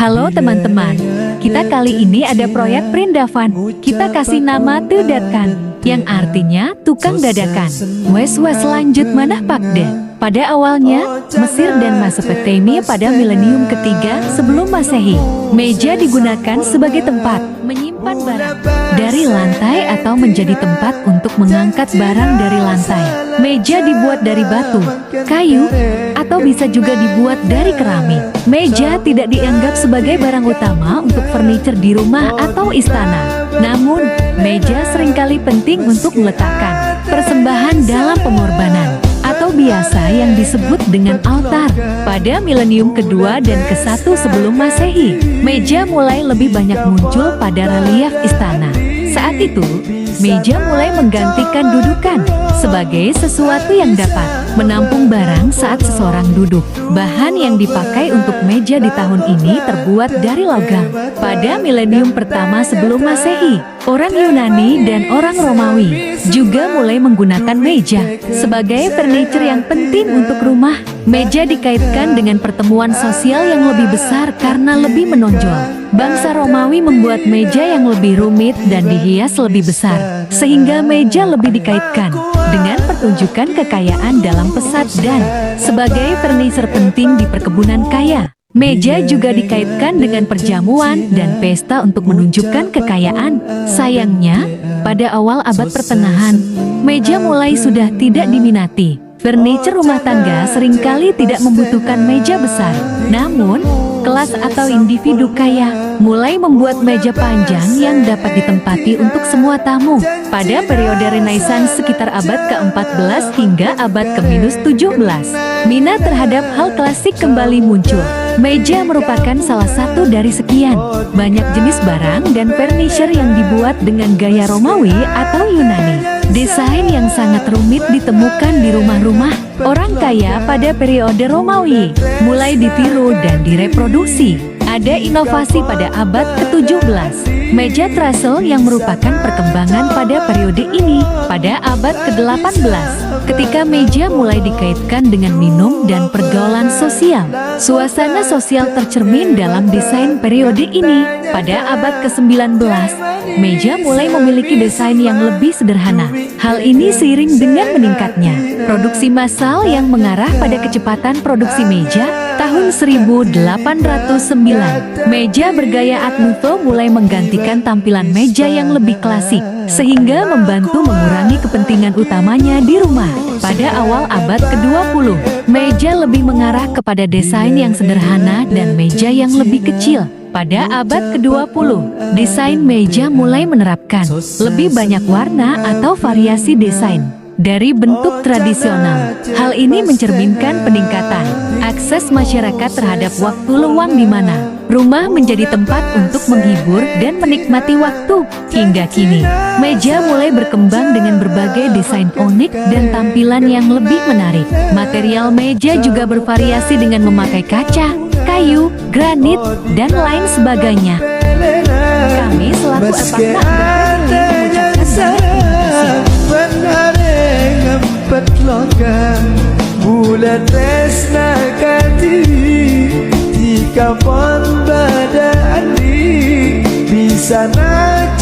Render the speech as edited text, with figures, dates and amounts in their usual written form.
Halo teman-teman, kita kali ini ada proyek Prindavan. Kita kasih nama Tudatkan, yang artinya tukang dadakan. Wes lanjut manah pakde. Pada awalnya, Mesir dan Mesopotamia pada milenium ketiga sebelum Masehi, meja digunakan sebagai tempat menyimpan barang dari lantai atau menjadi tempat untuk mengangkat barang dari lantai. Meja dibuat dari batu, kayu, atau bisa juga dibuat dari keramik. Meja tidak dianggap sebagai barang utama untuk furniture di rumah atau istana. Namun, meja seringkali penting untuk meletakkan persembahan dalam pengorbanan, atau biasa yang disebut dengan altar. Pada milenium kedua dan ke-1 sebelum Masehi, meja mulai lebih banyak muncul pada relief istana. Saat itu, meja mulai menggantikan dudukan sebagai sesuatu yang dapat menampung barang saat seseorang duduk. Bahan yang dipakai untuk meja di tahun ini terbuat dari logam. Pada milenium pertama sebelum Masehi, orang Yunani dan orang Romawi juga mulai menggunakan meja sebagai furniture yang penting untuk rumah. Meja dikaitkan dengan pertemuan sosial yang lebih besar karena lebih menonjol. Bangsa Romawi membuat meja yang lebih rumit dan dihias lebih besar, sehingga meja lebih dikaitkan dengan pertunjukan kekayaan dalam pesat dan sebagai furniture penting di perkebunan kaya. Meja juga dikaitkan dengan perjamuan dan pesta untuk menunjukkan kekayaan. Sayangnya, pada awal abad pertengahan, meja mulai sudah tidak diminati. Furniture rumah tangga seringkali tidak membutuhkan meja besar. Namun, kelas atau individu kaya mulai membuat meja panjang yang dapat ditempati untuk semua tamu. Pada periode Renaissance sekitar abad ke-14 hingga abad ke-17, minat terhadap hal klasik kembali muncul. Meja merupakan salah satu dari sekian banyak jenis barang dan furniture yang dibuat dengan gaya Romawi atau Yunani. Desain yang sangat rumit ditemukan di rumah-rumah orang kaya pada periode Romawi, mulai ditiru dan direproduksi. Ada inovasi pada abad ke-17, meja trussel yang merupakan perkembangan pada periode ini. Pada abad ke-18, ketika meja mulai dikaitkan dengan minum dan pergaulan sosial, suasana sosial tercermin dalam desain periode ini. Pada abad ke-19, meja mulai memiliki desain yang lebih sederhana. Hal ini seiring dengan meningkatnya produksi massal yang mengarah pada kecepatan produksi meja. Tahun 1809, meja bergaya Art Nouveau mulai menggantikan tampilan meja yang lebih klasik, sehingga membantu mengurangi kepentingan utamanya di rumah. Pada awal abad ke-20, meja lebih mengarah kepada desain yang sederhana dan meja yang lebih kecil. Pada abad ke-20, desain meja mulai menerapkan lebih banyak warna atau variasi desain dari bentuk tradisional. Hal ini mencerminkan peningkatan akses masyarakat terhadap waktu luang di mana rumah menjadi tempat untuk menghibur dan menikmati waktu. Hingga kini, meja mulai berkembang dengan berbagai desain unik dan tampilan yang lebih menarik. Material meja juga bervariasi dengan memakai kaca, kayu, granit, dan lain sebagainya. Kami selaku Epakna bulan resna kadiri jika pon pada andi bisa nak